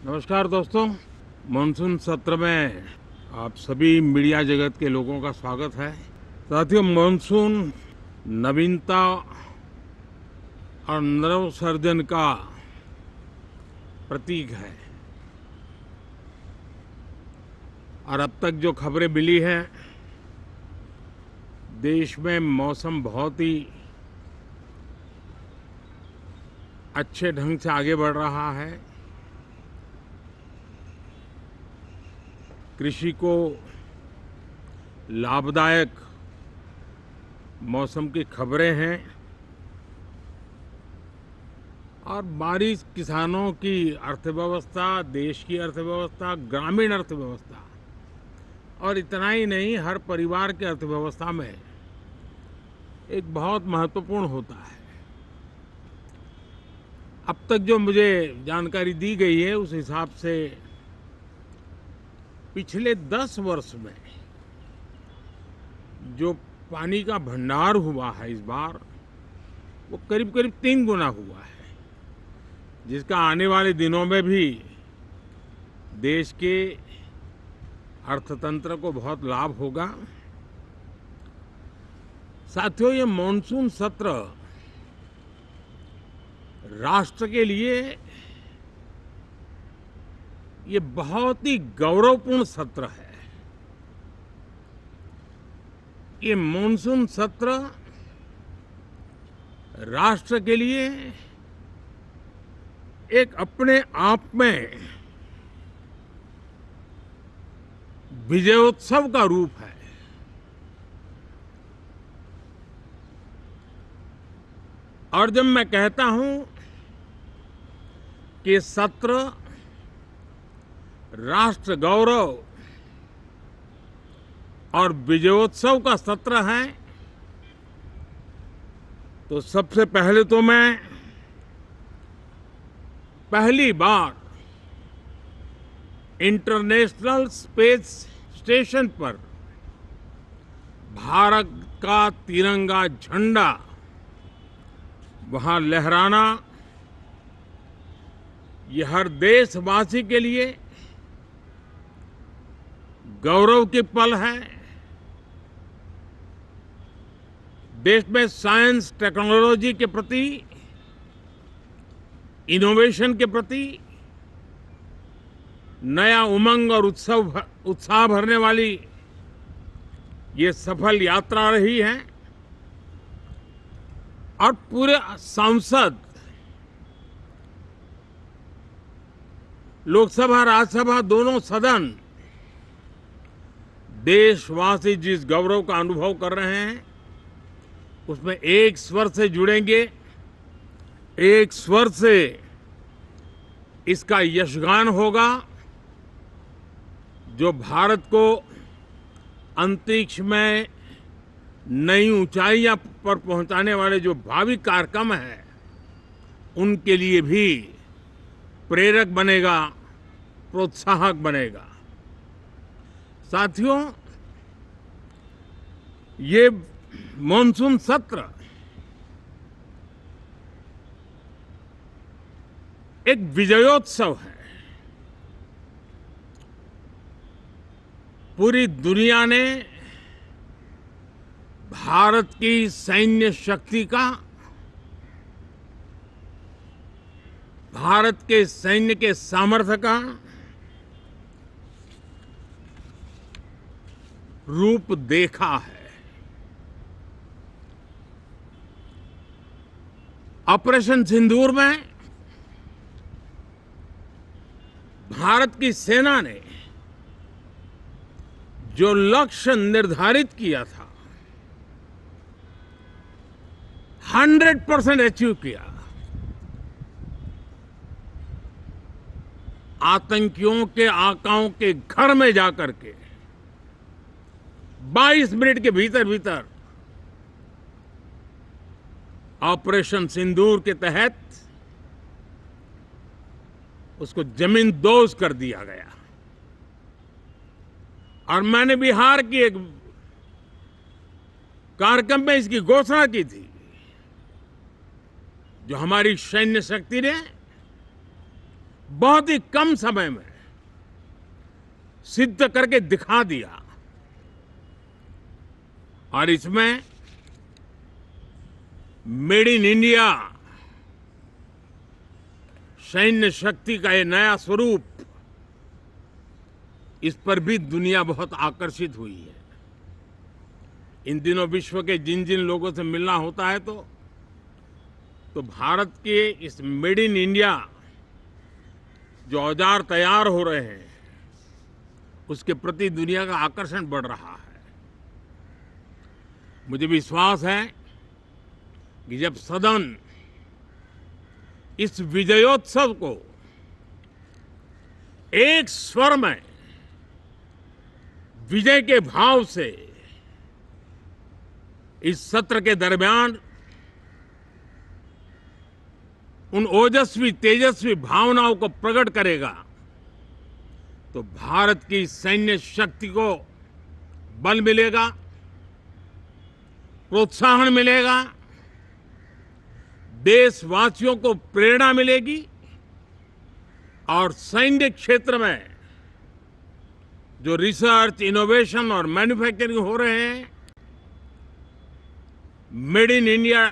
नमस्कार दोस्तों। मानसून सत्र में आप सभी मीडिया जगत के लोगों का स्वागत है। साथियों, मानसून नवीनता और नवसर्जन का प्रतीक है और अब तक जो खबरें मिली हैं, देश में मौसम बहुत ही अच्छे ढंग से आगे बढ़ रहा है। कृषि को लाभदायक मौसम की खबरें हैं और बारिश किसानों की अर्थव्यवस्था, देश की अर्थव्यवस्था, ग्रामीण अर्थव्यवस्था और इतना ही नहीं, हर परिवार की अर्थव्यवस्था में एक बहुत महत्वपूर्ण होता है। अब तक जो मुझे जानकारी दी गई है उस हिसाब से पिछले 10 वर्ष में जो पानी का भंडार हुआ है इस बार, वो करीब करीब 3 गुना हुआ है, जिसका आने वाले दिनों में भी देश के अर्थतंत्र को बहुत लाभ होगा। साथियों, ये मॉनसून सत्र राष्ट्र के लिए ये बहुत ही गौरवपूर्ण सत्र है। ये मॉनसून सत्र राष्ट्र के लिए एक अपने आप में विजयोत्सव का रूप है। और जब मैं कहता हूं कि सत्र राष्ट्र गौरव और विजयोत्सव का सत्र है, तो सबसे पहले तो मैं पहली बार इंटरनेशनल स्पेस स्टेशन पर भारत का तिरंगा झंडा वहां लहराना, ये हर देशवासी के लिए गौरव की पल है। देश में साइंस टेक्नोलॉजी के प्रति, इनोवेशन के प्रति नया उमंग और उत्साह भरने वाली ये सफल यात्रा रही है। और पूरे सांसद, लोकसभा राज्यसभा दोनों सदन, देशवासी जिस गौरव का अनुभव कर रहे हैं उसमें एक स्वर से जुड़ेंगे, एक स्वर से इसका यशगान होगा। जो भारत को अंतरिक्ष में नई ऊंचाइयां पर पहुंचाने वाले जो भावी कार्यक्रम हैं, उनके लिए भी प्रेरक बनेगा, प्रोत्साहक बनेगा। साथियों, ये मॉनसून सत्र एक विजयोत्सव है। पूरी दुनिया ने भारत की सैन्य शक्ति का, भारत के सैन्य के सामर्थ्य का रूप देखा है। ऑपरेशन सिंदूर में भारत की सेना ने जो लक्ष्य निर्धारित किया था, 100% अचीव किया। आतंकियों के आकाओं के घर में जाकर के 22 मिनट के भीतर भीतर ऑपरेशन सिंदूर के तहत उसको जमींदोज कर दिया गया। और मैंने बिहार की एक कार्यक्रम में इसकी घोषणा की थी। जो हमारी सैन्य शक्ति ने बहुत ही कम समय में सिद्ध करके दिखा दिया। और इसमें मेड इन इंडिया सैन्य शक्ति का ये नया स्वरूप, इस पर भी दुनिया बहुत आकर्षित हुई है। इन दिनों विश्व के जिन जिन लोगों से मिलना होता है तो भारत के इस मेड इन इंडिया जो औजार तैयार हो रहे हैं उसके प्रति दुनिया का आकर्षण बढ़ रहा है। मुझे विश्वास है कि जब सदन इस विजयोत्सव को एक स्वर में विजय के भाव से इस सत्र के दरमियान उन ओजस्वी तेजस्वी भावनाओं को प्रकट करेगा तो भारत की सैन्य शक्ति को बल मिलेगा, प्रोत्साहन मिलेगा, देशवासियों को प्रेरणा मिलेगी और सैन्य क्षेत्र में जो रिसर्च, इनोवेशन और मैन्युफैक्चरिंग हो रहे हैं, made in India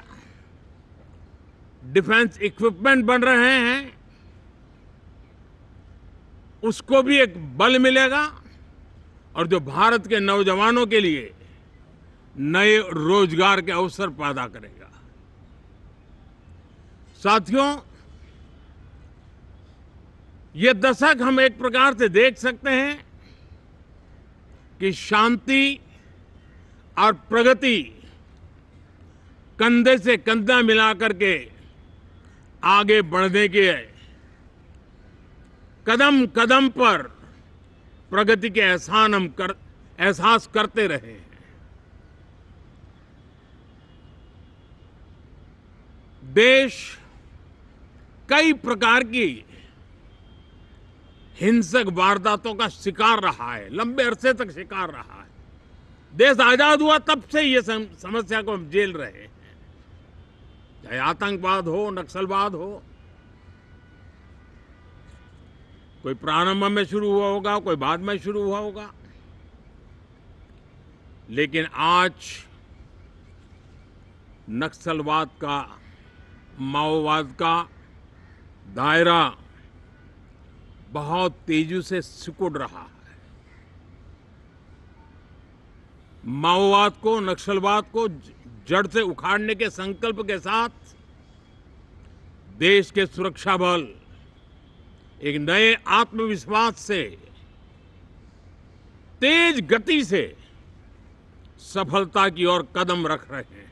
defence equipment बन रहे हैं, उसको भी एक बल मिलेगा और जो भारत के नौजवानों के लिए नए रोजगार के अवसर पैदा करेगा। साथियों, ये दशक हम एक प्रकार से देख सकते हैं कि शांति और प्रगति कंधे से कंधा मिलाकर के आगे बढ़ने के कदम कदम पर प्रगति के एहसास करते रहे हैं। देश कई प्रकार की हिंसक वारदातों का शिकार रहा है, लंबे अरसे तक शिकार रहा है। देश आजाद हुआ तब से ये समस्या को हम झेल रहे हैं, चाहे आतंकवाद हो, नक्सलवाद हो। कोई प्रारंभ में शुरू हुआ होगा, कोई बाद में शुरू हुआ होगा, लेकिन आज नक्सलवाद का, माओवाद का दायरा बहुत तेजी से सिकुड़ रहा है। माओवाद को, नक्सलवाद को जड़ से उखाड़ने के संकल्प के साथ देश के सुरक्षा बल एक नए आत्मविश्वास से, तेज गति से सफलता की ओर कदम रख रहे हैं।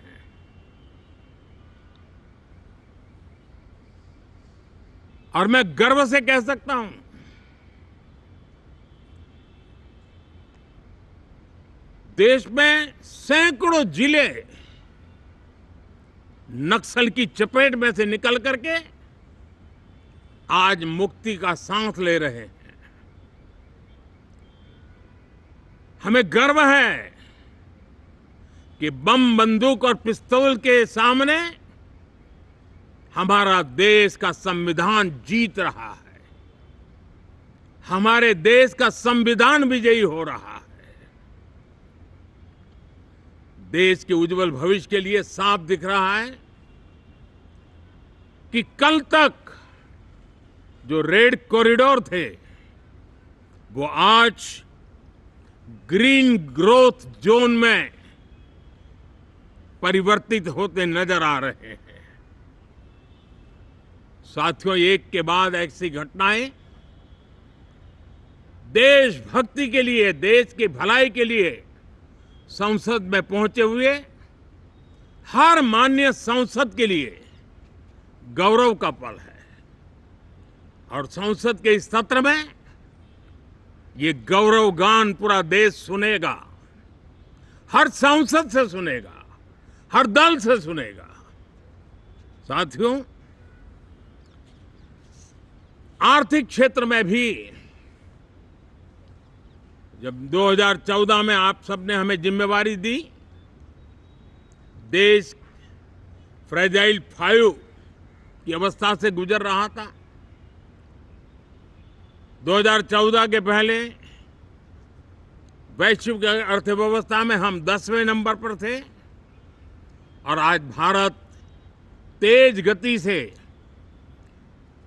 और मैं गर्व से कह सकता हूं, देश में सैकड़ों जिले नक्सल की चपेट में से निकल करके आज मुक्ति का सांस ले रहे हैं। हमें गर्व है कि बम, बंदूक और पिस्तौल के सामने हमारा देश का संविधान जीत रहा है, हमारे देश का संविधान विजयी हो रहा है। देश के उज्जवल भविष्य के लिए साफ दिख रहा है कि कल तक जो रेड कॉरिडोर थे वो आज ग्रीन ग्रोथ जोन में परिवर्तित होते नजर आ रहे हैं। साथियों, एक के बाद ऐसी घटनाएं देशभक्ति के लिए, देश की भलाई के लिए संसद में पहुंचे हुए हर माननीय सांसद के लिए गौरव का पल है। और संसद के इस सत्र में ये गौरव गान पूरा देश सुनेगा, हर सांसद से सुनेगा, हर दल से सुनेगा। साथियों, आर्थिक क्षेत्र में भी जब 2014 में आप सबने हमें जिम्मेवारी दी, देश फ्रेजाइल 5 की अवस्था से गुजर रहा था। 2014 के पहले वैश्विक अर्थव्यवस्था में हम 10वें नंबर पर थे और आज भारत तेज गति से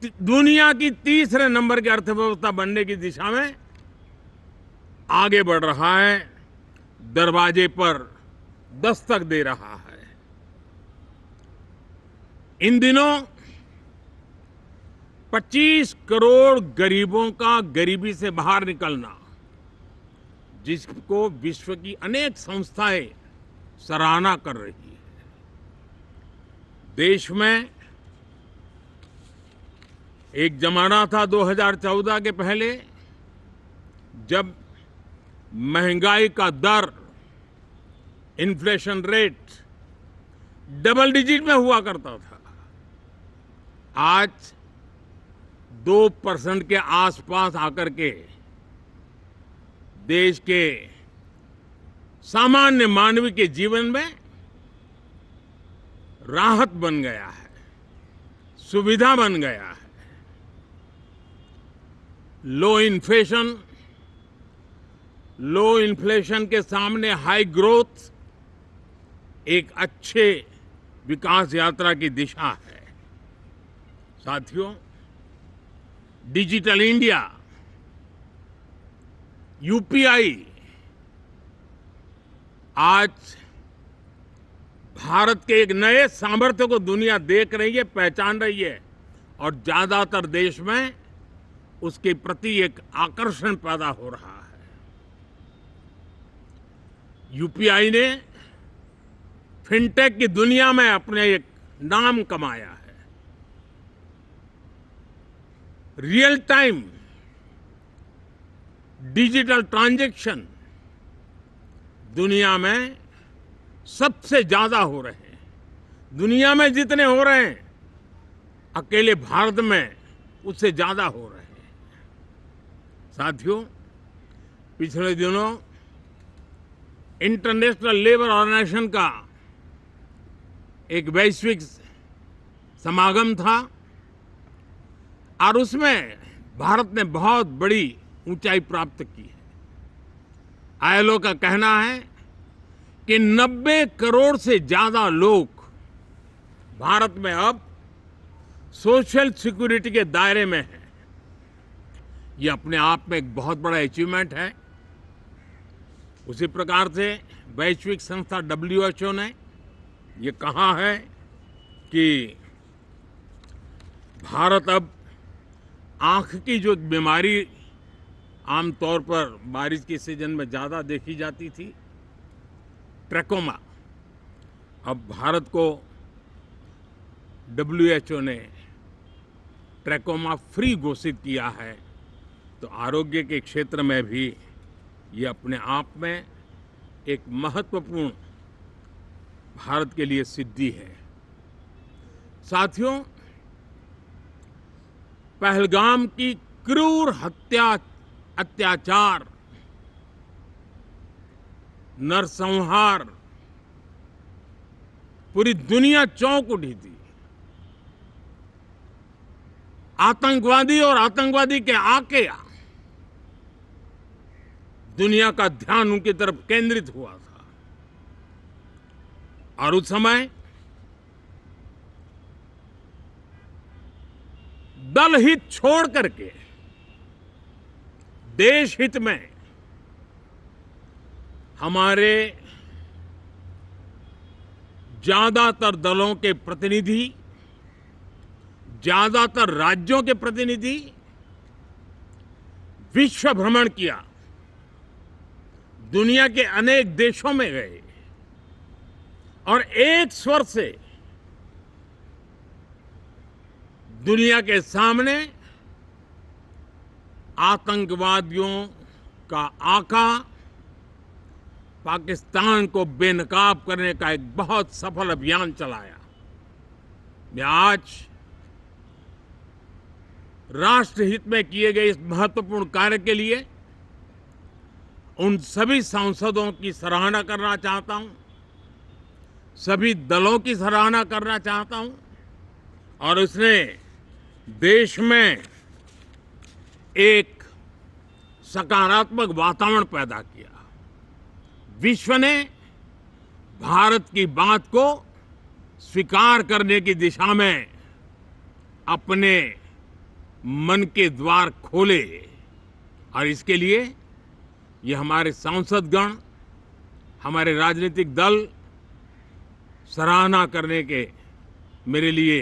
दुनिया की तीसरे नंबर की अर्थव्यवस्था बनने की दिशा में आगे बढ़ रहा है, दरवाजे पर दस्तक दे रहा है। इन दिनों 25 करोड़ गरीबों का गरीबी से बाहर निकलना, जिसको विश्व की अनेक संस्थाएं सराहना कर रही है। देश में एक जमाना था 2014 के पहले, जब महंगाई का दर, इन्फ्लेशन रेट डबल डिजिट में हुआ करता था। आज 2% के आसपास आकर के देश के सामान्य मानव के जीवन में राहत बन गया है, सुविधा बन गया है। लो इन्फ्लेशन के सामने हाई ग्रोथ एक अच्छे विकास यात्रा की दिशा है। साथियों, डिजिटल इंडिया, यूपीआई आज भारत के एक नए सामर्थ्य को दुनिया देख रही है, पहचान रही है और ज्यादातर देश में उसके प्रति एक आकर्षण पैदा हो रहा है। यूपीआई ने फिनटेक की दुनिया में अपने एक नाम कमाया है। रियल टाइम डिजिटल ट्रांजैक्शन दुनिया में सबसे ज्यादा हो रहे हैं। दुनिया में जितने हो रहे हैं, अकेले भारत में उससे ज्यादा हो रहे हैं। साथियों, पिछले दिनों इंटरनेशनल लेबर ऑर्गेनाइजेशन का एक वैश्विक समागम था और उसमें भारत ने बहुत बड़ी ऊंचाई प्राप्त की है। आईएलओ का कहना है कि 90 करोड़ से ज्यादा लोग भारत में अब सोशल सिक्योरिटी के दायरे में हैं। ये अपने आप में एक बहुत बड़ा अचीवमेंट है। उसी प्रकार से वैश्विक संस्था WHO ने ये कहा है कि भारत अब आंख की जो बीमारी आमतौर पर बारिश के सीजन में ज्यादा देखी जाती थी, ट्रैकोमा, अब भारत को WHO ने ट्रैकोमा फ्री घोषित किया है। तो आरोग्य के क्षेत्र में भी ये अपने आप में एक महत्वपूर्ण भारत के लिए सिद्धि है। साथियों, पहलगाम की क्रूर अत्याचार, नरसंहार, पूरी दुनिया चौंक उठी थी। आतंकवादी और आतंकवादी के आके दुनिया का ध्यान उनकी तरफ केंद्रित हुआ था और उस समय दल हित छोड़ करके देश हित में हमारे ज्यादातर दलों के प्रतिनिधि, ज्यादातर राज्यों के प्रतिनिधि विश्व भ्रमण किया, दुनिया के अनेक देशों में गए और एक स्वर से दुनिया के सामने आतंकवादियों का आका पाकिस्तान को बेनकाब करने का एक बहुत सफल अभियान चलाया। मैं आज राष्ट्रहित में किए गए इस महत्वपूर्ण कार्य के लिए उन सभी सांसदों की सराहना करना चाहता हूं, सभी दलों की सराहना करना चाहता हूं और उसने देश में एक सकारात्मक वातावरण पैदा किया। विश्व ने भारत की बात को स्वीकार करने की दिशा में अपने मन के द्वार खोले और इसके लिए ये हमारे सांसदगण, हमारे राजनीतिक दल सराहना करने के मेरे लिए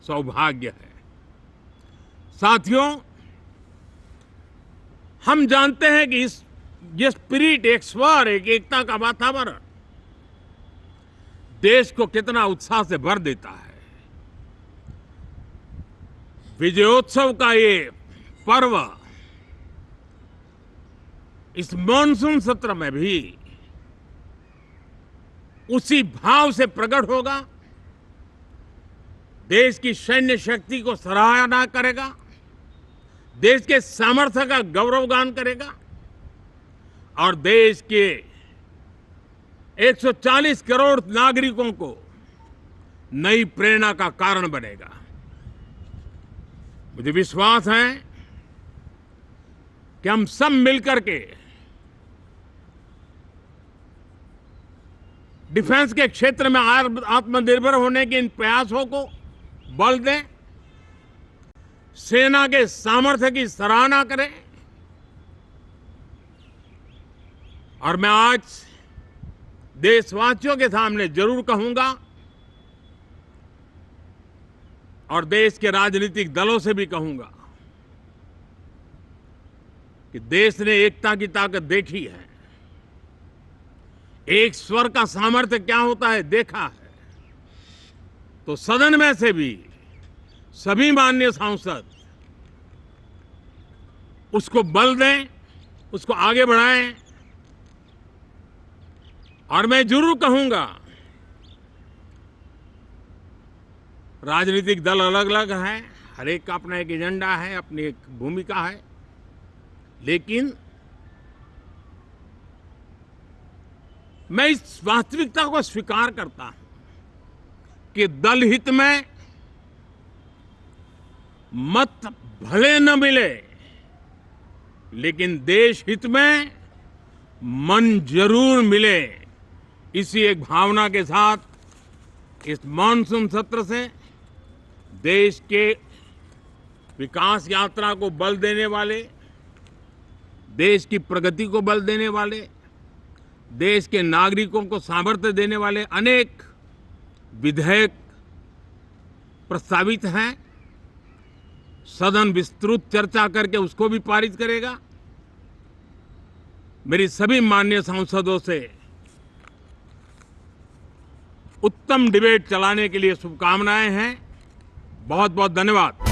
सौभाग्य है। साथियों, हम जानते हैं कि ये स्पिरिट, एक स्वर, एक एकता का वातावरण देश को कितना उत्साह से भर देता है। विजयोत्सव का ये पर्व इस मॉनसून सत्र में भी उसी भाव से प्रकट होगा। देश की सैन्य शक्ति को सराहना करेगा, देश के सामर्थ्य का गौरवगान करेगा और देश के 140 करोड़ नागरिकों को नई प्रेरणा का कारण बनेगा। मुझे विश्वास है कि हम सब मिलकर के डिफेंस के क्षेत्र में आत्मनिर्भर होने के इन प्रयासों को बल दें, सेना के सामर्थ्य की सराहना करें। और मैं आज देशवासियों के सामने जरूर कहूंगा और देश के राजनीतिक दलों से भी कहूंगा कि देश ने एकता की ताकत देखी है, एक स्वर का सामर्थ्य क्या होता है देखा है। तो सदन में से भी सभी माननीय सांसद उसको बल दें, उसको आगे बढ़ाएं। और मैं जरूर कहूंगा, राजनीतिक दल अलग अलग हैं, हर एक का अपना एक एजेंडा है, अपनी एक भूमिका है, लेकिन मैं इस वास्तविकता को स्वीकार करता हूं कि दल हित में मत भले न मिले, लेकिन देश हित में मन जरूर मिले। इसी एक भावना के साथ इस मॉनसून सत्र से देश के विकास यात्रा को बल देने वाले, देश की प्रगति को बल देने वाले, देश के नागरिकों को सामर्थ्य देने वाले अनेक विधेयक प्रस्तावित हैं। सदन विस्तृत चर्चा करके उसको भी पारित करेगा। मेरी सभी माननीय सांसदों से उत्तम डिबेट चलाने के लिए शुभकामनाएं हैं। बहुत बहुत धन्यवाद।